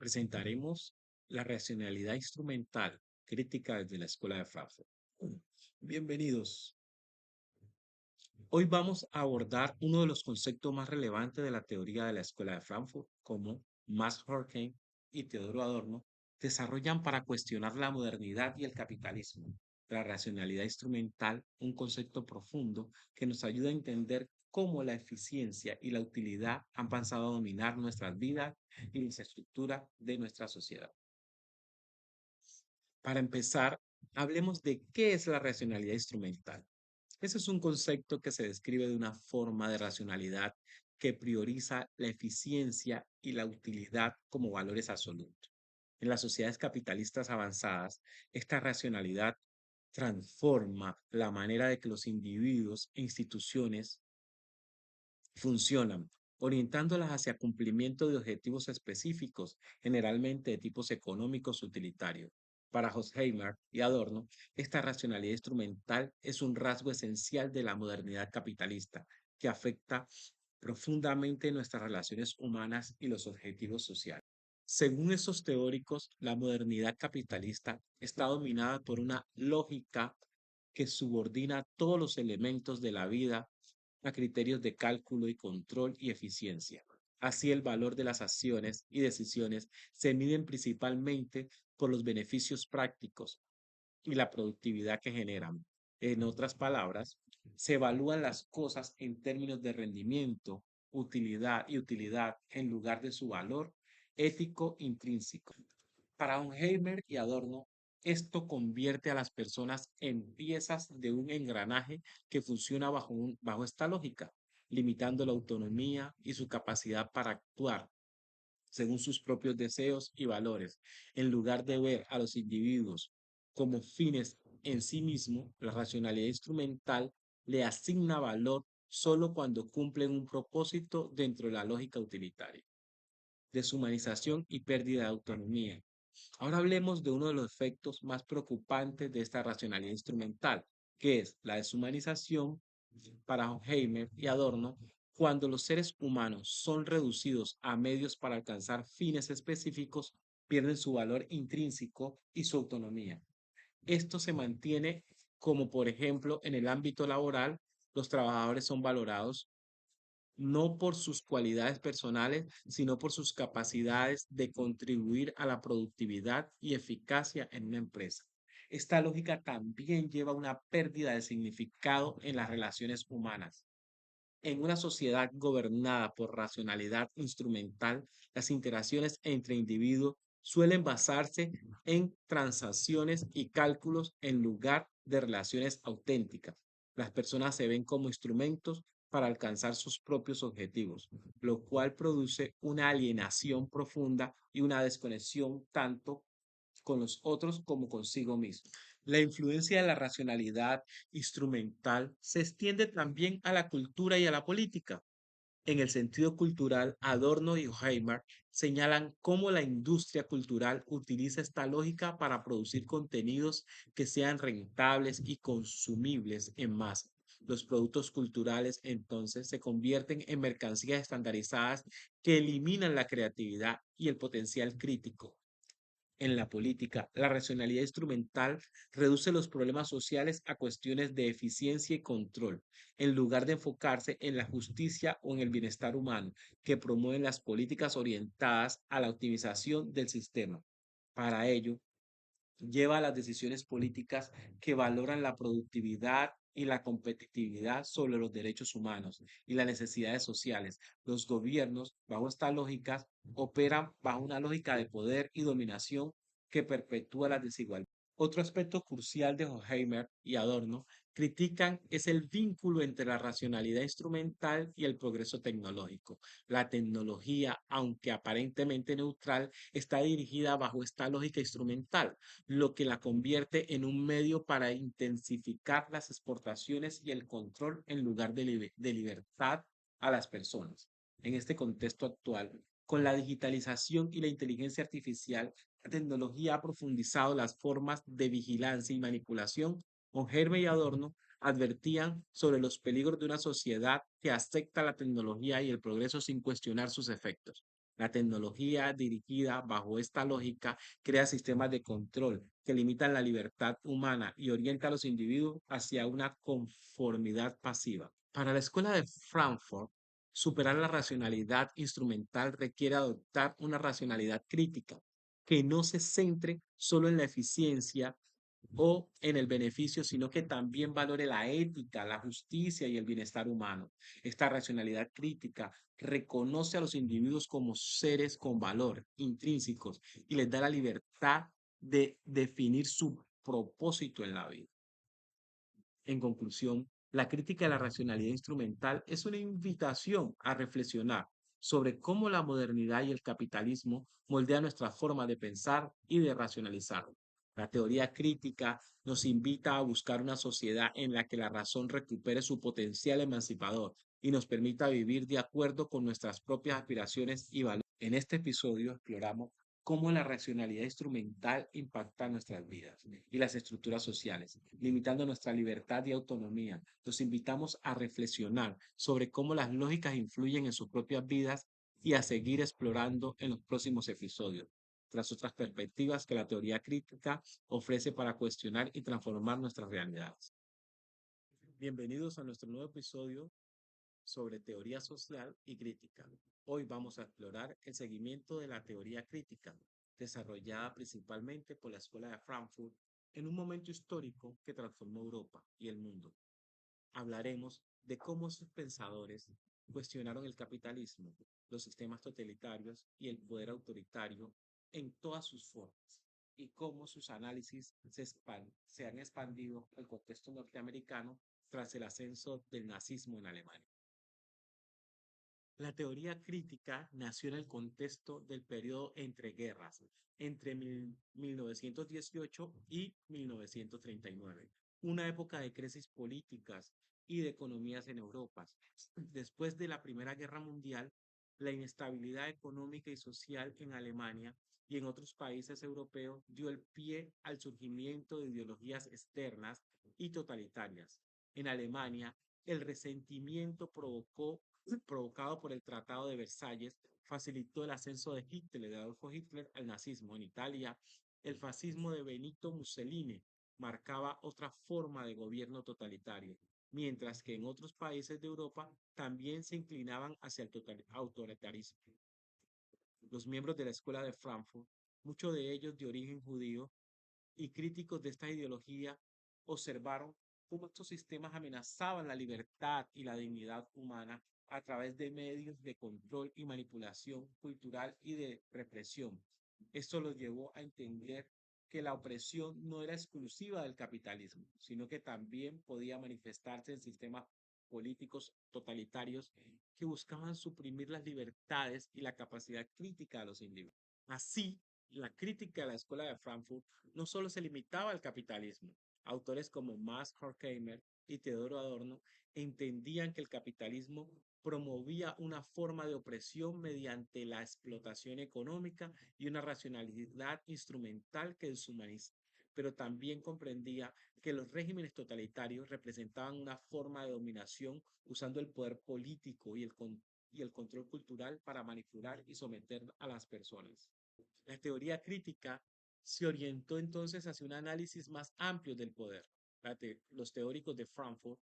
Presentaremos la racionalidad instrumental crítica desde la Escuela de Frankfurt. Bienvenidos. Hoy vamos a abordar uno de los conceptos más relevantes de la teoría de la Escuela de Frankfurt, como Max Horkheim y Teodoro Adorno desarrollan para cuestionar la modernidad y el capitalismo. La racionalidad instrumental, un concepto profundo que nos ayuda a entender cómo la eficiencia y la utilidad han pasado a dominar nuestras vidas y la estructura de nuestra sociedad. Para empezar, hablemos de qué es la racionalidad instrumental. Ese es un concepto que se describe de una forma de racionalidad que prioriza la eficiencia y la utilidad como valores absolutos. En las sociedades capitalistas avanzadas, esta racionalidad transforma la manera de que los individuos e instituciones funcionan, orientándolas hacia cumplimiento de objetivos específicos, generalmente de tipos económicos utilitarios. Para Horkheimer y Adorno, esta racionalidad instrumental es un rasgo esencial de la modernidad capitalista que afecta profundamente nuestras relaciones humanas y los objetivos sociales. Según estos teóricos, la modernidad capitalista está dominada por una lógica que subordina todos los elementos de la vida a criterios de cálculo y control y eficiencia. Así, el valor de las acciones y decisiones se miden principalmente por los beneficios prácticos y la productividad que generan. En otras palabras, se evalúan las cosas en términos de rendimiento, utilidad en lugar de su valor ético intrínseco. Para Horkheimer y Adorno, esto convierte a las personas en piezas de un engranaje que funciona bajo esta lógica, limitando la autonomía y su capacidad para actuar según sus propios deseos y valores. En lugar de ver a los individuos como fines en sí mismos, la racionalidad instrumental le asigna valor solo cuando cumplen un propósito dentro de la lógica utilitaria, deshumanización y pérdida de autonomía. Ahora hablemos de uno de los efectos más preocupantes de esta racionalidad instrumental, que es la deshumanización para Horkheimer y Adorno. Cuando los seres humanos son reducidos a medios para alcanzar fines específicos, pierden su valor intrínseco y su autonomía. Esto se mantiene como, por ejemplo, en el ámbito laboral, los trabajadores son valorados no por sus cualidades personales, sino por sus capacidades de contribuir a la productividad y eficacia en una empresa. Esta lógica también lleva a una pérdida de significado en las relaciones humanas. En una sociedad gobernada por racionalidad instrumental, las interacciones entre individuos suelen basarse en transacciones y cálculos en lugar de relaciones auténticas. Las personas se ven como instrumentos para alcanzar sus propios objetivos, lo cual produce una alienación profunda y una desconexión tanto con los otros como consigo mismo. La influencia de la racionalidad instrumental se extiende también a la cultura y a la política. En el sentido cultural, Adorno y Horkheimer señalan cómo la industria cultural utiliza esta lógica para producir contenidos que sean rentables y consumibles en masa. Los productos culturales entonces se convierten en mercancías estandarizadas que eliminan la creatividad y el potencial crítico. En la política, la racionalidad instrumental reduce los problemas sociales a cuestiones de eficiencia y control, en lugar de enfocarse en la justicia o en el bienestar humano, que promueven las políticas orientadas a la optimización del sistema. Para ello, lleva a las decisiones políticas que valoran la productividad y la competitividad sobre los derechos humanos y las necesidades sociales. Los gobiernos, bajo esta lógica, operan bajo una lógica de poder y dominación que perpetúa las desigualdades. Otro aspecto crucial de Horkheimer y Adorno critican es el vínculo entre la racionalidad instrumental y el progreso tecnológico. La tecnología, aunque aparentemente neutral, está dirigida bajo esta lógica instrumental, lo que la convierte en un medio para intensificar las exportaciones y el control en lugar de libertad a las personas. En este contexto actual, con la digitalización y la inteligencia artificial, la tecnología ha profundizado las formas de vigilancia y manipulación. Hermes y Adorno advertían sobre los peligros de una sociedad que acepta la tecnología y el progreso sin cuestionar sus efectos. La tecnología dirigida bajo esta lógica crea sistemas de control que limitan la libertad humana y orienta a los individuos hacia una conformidad pasiva. Para la escuela de Frankfurt, superar la racionalidad instrumental requiere adoptar una racionalidad crítica que no se centre solo en la eficiencia o en el beneficio, sino que también valore la ética, la justicia y el bienestar humano. Esta racionalidad crítica reconoce a los individuos como seres con valor intrínsecos y les da la libertad de definir su propósito en la vida. En conclusión, la crítica de la racionalidad instrumental es una invitación a reflexionar sobre cómo la modernidad y el capitalismo moldean nuestra forma de pensar y de racionalizar. La teoría crítica nos invita a buscar una sociedad en la que la razón recupere su potencial emancipador y nos permita vivir de acuerdo con nuestras propias aspiraciones y valores. En este episodio exploramos cómo la racionalidad instrumental impacta nuestras vidas y las estructuras sociales, limitando nuestra libertad y autonomía. Los invitamos a reflexionar sobre cómo las lógicas influyen en sus propias vidas y a seguir explorando en los próximos episodios, tras otras perspectivas que la teoría crítica ofrece para cuestionar y transformar nuestras realidades. Bienvenidos a nuestro nuevo episodio sobre teoría social y crítica. Hoy vamos a explorar el seguimiento de la teoría crítica, desarrollada principalmente por la Escuela de Frankfurt en un momento histórico que transformó Europa y el mundo. Hablaremos de cómo sus pensadores cuestionaron el capitalismo, los sistemas totalitarios y el poder autoritario en todas sus formas, y cómo sus análisis se han expandido al contexto norteamericano tras el ascenso del nazismo en Alemania. La teoría crítica nació en el contexto del periodo entre guerras, entre 1918 y 1939, una época de crisis políticas y de economías en Europa. Después de la Primera Guerra Mundial, la inestabilidad económica y social en Alemania y en otros países europeos dio el pie al surgimiento de ideologías externas y totalitarias. En Alemania, el resentimiento provocado por el Tratado de Versalles facilitó el ascenso de Hitler, de Adolfo Hitler, al nazismo. En Italia, el fascismo de Benito Mussolini marcaba otra forma de gobierno totalitario, mientras que en otros países de Europa también se inclinaban hacia el autoritarismo. Los miembros de la Escuela de Frankfurt, muchos de ellos de origen judío, y críticos de esta ideología observaron cómo estos sistemas amenazaban la libertad y la dignidad humana a través de medios de control y manipulación cultural y de represión. Esto los llevó a entender que la opresión no era exclusiva del capitalismo, sino que también podía manifestarse en sistemas políticos totalitarios que buscaban suprimir las libertades y la capacidad crítica de los individuos. Así, la crítica a la escuela de Frankfurt no solo se limitaba al capitalismo. Autores como Max Horkheimer y Teodoro Adorno entendían que el capitalismo promovía una forma de opresión mediante la explotación económica y una racionalidad instrumental que deshumaniza, pero también comprendía que los regímenes totalitarios representaban una forma de dominación usando el poder político y el control cultural para manipular y someter a las personas. La teoría crítica se orientó entonces hacia un análisis más amplio del poder. Los teóricos de Frankfurt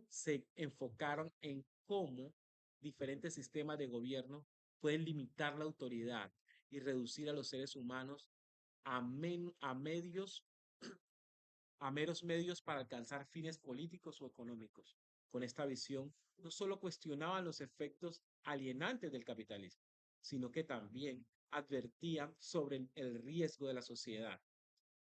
se enfocaron en cómo diferentes sistemas de gobierno pueden limitar la autoridad y reducir a los seres humanos a, a medios a meros medios para alcanzar fines políticos o económicos. Con esta visión, no solo cuestionaban los efectos alienantes del capitalismo, sino que también advertían sobre el riesgo de la sociedad,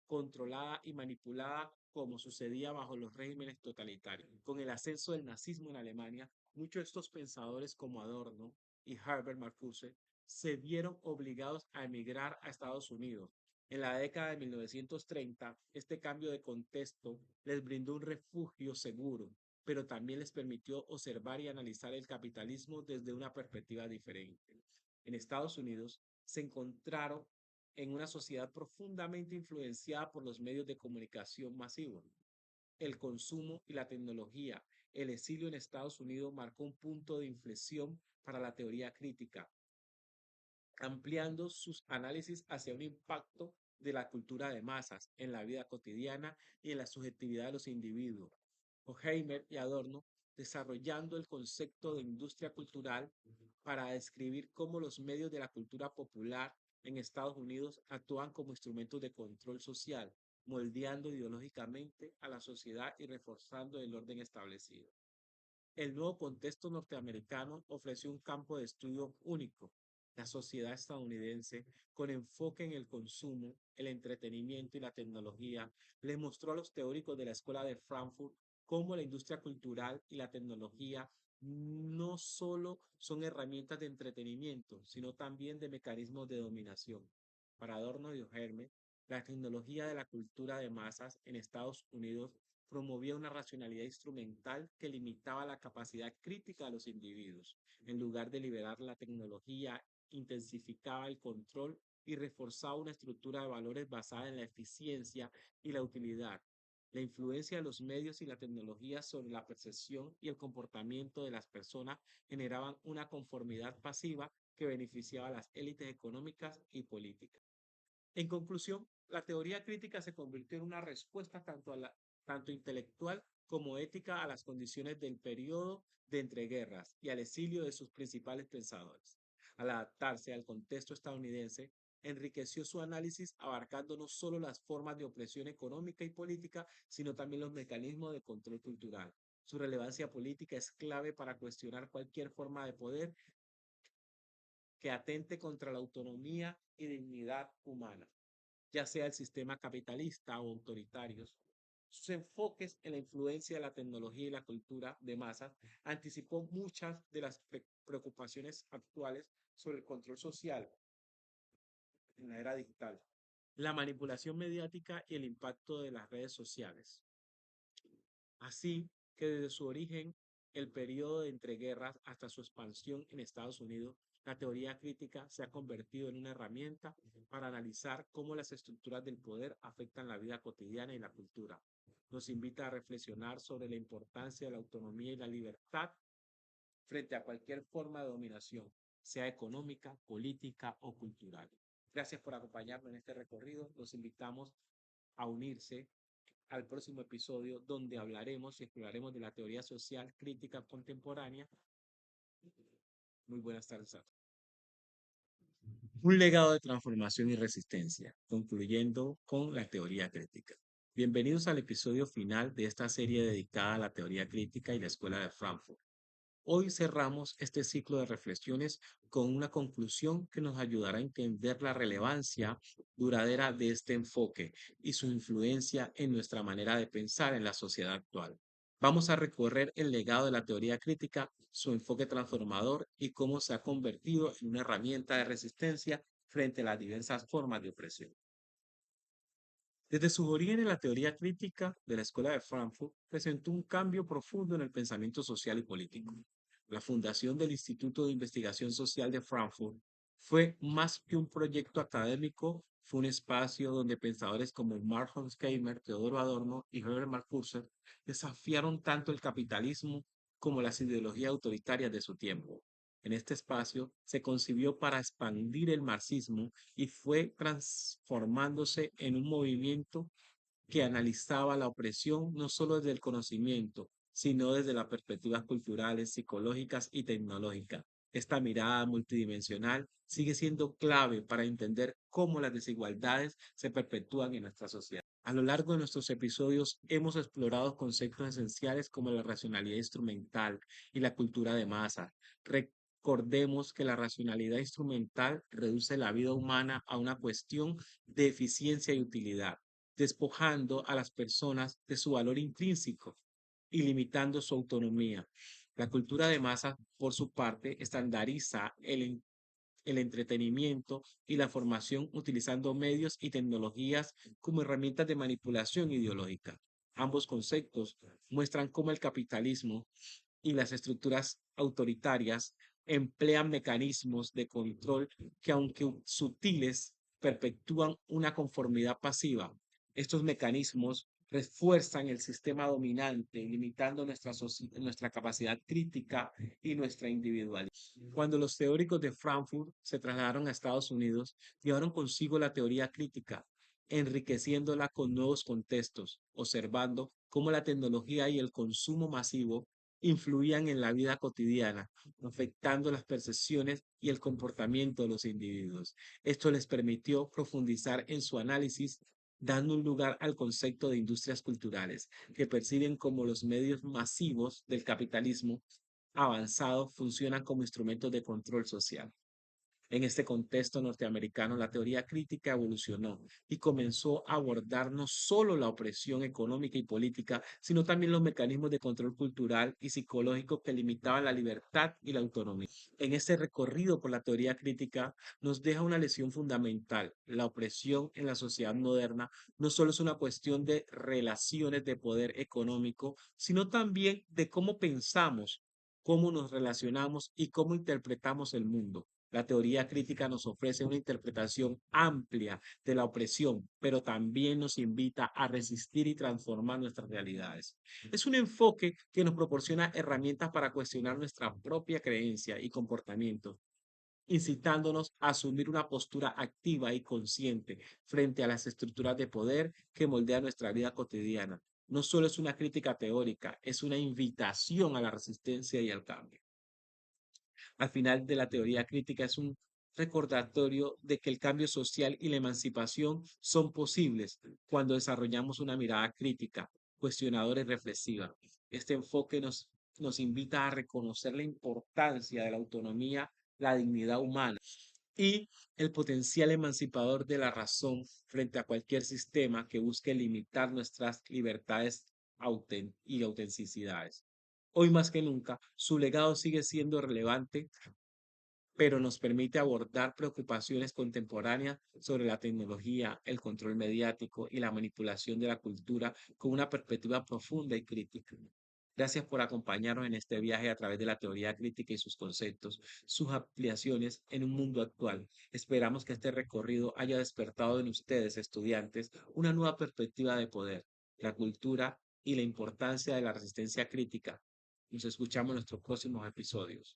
controlada y manipulada como sucedía bajo los regímenes totalitarios. Con el ascenso del nazismo en Alemania, muchos de estos pensadores como Adorno y Herbert Marcuse se vieron obligados a emigrar a Estados Unidos. En la década de 1930, este cambio de contexto les brindó un refugio seguro, pero también les permitió observar y analizar el capitalismo desde una perspectiva diferente. En Estados Unidos se encontraron en una sociedad profundamente influenciada por los medios de comunicación masivos, el consumo y la tecnología. El exilio en Estados Unidos marcó un punto de inflexión para la teoría crítica. ampliando sus análisis hacia un impacto de la cultura de masas en la vida cotidiana y en la subjetividad de los individuos. Horkheimer y Adorno desarrollando el concepto de industria cultural para describir cómo los medios de la cultura popular en Estados Unidos actúan como instrumentos de control social, moldeando ideológicamente a la sociedad y reforzando el orden establecido. El nuevo contexto norteamericano ofreció un campo de estudio único. La sociedad estadounidense, con enfoque en el consumo, el entretenimiento y la tecnología, le mostró a los teóricos de la Escuela de Frankfurt cómo la industria cultural y la tecnología no solo son herramientas de entretenimiento, sino también de mecanismos de dominación. Para Adorno y Oherme, la tecnología de la cultura de masas en Estados Unidos promovía una racionalidad instrumental que limitaba la capacidad crítica de los individuos. En lugar de liberar la tecnología, intensificaba el control y reforzaba una estructura de valores basada en la eficiencia y la utilidad. La influencia de los medios y la tecnología sobre la percepción y el comportamiento de las personas generaban una conformidad pasiva que beneficiaba a las élites económicas y políticas. En conclusión, la teoría crítica se convirtió en una respuesta tanto intelectual como ética a las condiciones del periodo de entreguerras y al exilio de sus principales pensadores. Al adaptarse al contexto estadounidense, enriqueció su análisis abarcando no solo las formas de opresión económica y política, sino también los mecanismos de control cultural. Su relevancia política es clave para cuestionar cualquier forma de poder que atente contra la autonomía y dignidad humana, ya sea el sistema capitalista o autoritarios. Sus enfoques en la influencia de la tecnología y la cultura de masas anticipó muchas de las preocupaciones actuales sobre el control social en la era digital, la manipulación mediática y el impacto de las redes sociales. Así que desde su origen, el periodo de entreguerras hasta su expansión en Estados Unidos, la teoría crítica se ha convertido en una herramienta para analizar cómo las estructuras del poder afectan la vida cotidiana y la cultura. Nos invita a reflexionar sobre la importancia de la autonomía y la libertad frente a cualquier forma de dominación, sea económica, política o cultural. Gracias por acompañarnos en este recorrido. Los invitamos a unirse al próximo episodio donde hablaremos y exploraremos de la teoría social crítica contemporánea. Muy buenas tardes a todos. Un legado de transformación y resistencia, concluyendo con la teoría crítica. Bienvenidos al episodio final de esta serie dedicada a la teoría crítica y la Escuela de Frankfurt. Hoy cerramos este ciclo de reflexiones con una conclusión que nos ayudará a entender la relevancia duradera de este enfoque y su influencia en nuestra manera de pensar en la sociedad actual. Vamos a recorrer el legado de la teoría crítica, su enfoque transformador y cómo se ha convertido en una herramienta de resistencia frente a las diversas formas de opresión. Desde sus orígenes, la teoría crítica de la Escuela de Frankfurt presentó un cambio profundo en el pensamiento social y político. La fundación del Instituto de Investigación Social de Frankfurt fue más que un proyecto académico, fue un espacio donde pensadores como Mark Horkheimer, Teodoro Adorno y Herbert Marcuse desafiaron tanto el capitalismo como las ideologías autoritarias de su tiempo. En este espacio se concibió para expandir el marxismo y fue transformándose en un movimiento que analizaba la opresión no solo desde el conocimiento, sino desde las perspectivas culturales, psicológicas y tecnológicas. Esta mirada multidimensional sigue siendo clave para entender cómo las desigualdades se perpetúan en nuestra sociedad. A lo largo de nuestros episodios hemos explorado conceptos esenciales como la racionalidad instrumental y la cultura de masa. Recordemos que la racionalidad instrumental reduce la vida humana a una cuestión de eficiencia y utilidad, despojando a las personas de su valor intrínseco y limitando su autonomía. La cultura de masa, por su parte, estandariza el entretenimiento y la formación utilizando medios y tecnologías como herramientas de manipulación ideológica. Ambos conceptos muestran cómo el capitalismo y las estructuras autoritarias emplean mecanismos de control que, aunque sutiles, perpetúan una conformidad pasiva. Estos mecanismos refuerzan el sistema dominante, limitando nuestra capacidad crítica y nuestra individualidad. Cuando los teóricos de Frankfurt se trasladaron a Estados Unidos, llevaron consigo la teoría crítica, enriqueciéndola con nuevos contextos, observando cómo la tecnología y el consumo masivo influían en la vida cotidiana, afectando las percepciones y el comportamiento de los individuos. Esto les permitió profundizar en su análisis, dando un lugar al concepto de industrias culturales, que perciben como los medios masivos del capitalismo avanzado funcionan como instrumentos de control social. En este contexto norteamericano, la teoría crítica evolucionó y comenzó a abordar no solo la opresión económica y política, sino también los mecanismos de control cultural y psicológico que limitaban la libertad y la autonomía. En este recorrido por la teoría crítica nos deja una lección fundamental. La opresión en la sociedad moderna no solo es una cuestión de relaciones de poder económico, sino también de cómo pensamos, cómo nos relacionamos y cómo interpretamos el mundo. La teoría crítica nos ofrece una interpretación amplia de la opresión, pero también nos invita a resistir y transformar nuestras realidades. Es un enfoque que nos proporciona herramientas para cuestionar nuestra propia creencia y comportamiento, incitándonos a asumir una postura activa y consciente frente a las estructuras de poder que moldean nuestra vida cotidiana. No solo es una crítica teórica, es una invitación a la resistencia y al cambio. Al final de la teoría crítica es un recordatorio de que el cambio social y la emancipación son posibles cuando desarrollamos una mirada crítica, cuestionadora y reflexiva. Este enfoque nos invita a reconocer la importancia de la autonomía, la dignidad humana y el potencial emancipador de la razón frente a cualquier sistema que busque limitar nuestras libertades y autenticidades. Hoy más que nunca, su legado sigue siendo relevante, pero nos permite abordar preocupaciones contemporáneas sobre la tecnología, el control mediático y la manipulación de la cultura con una perspectiva profunda y crítica. Gracias por acompañarnos en este viaje a través de la teoría crítica y sus conceptos, sus ampliaciones en un mundo actual. Esperamos que este recorrido haya despertado en ustedes, estudiantes, una nueva perspectiva de poder, la cultura y la importancia de la resistencia crítica. Nos escuchamos en nuestros próximos episodios.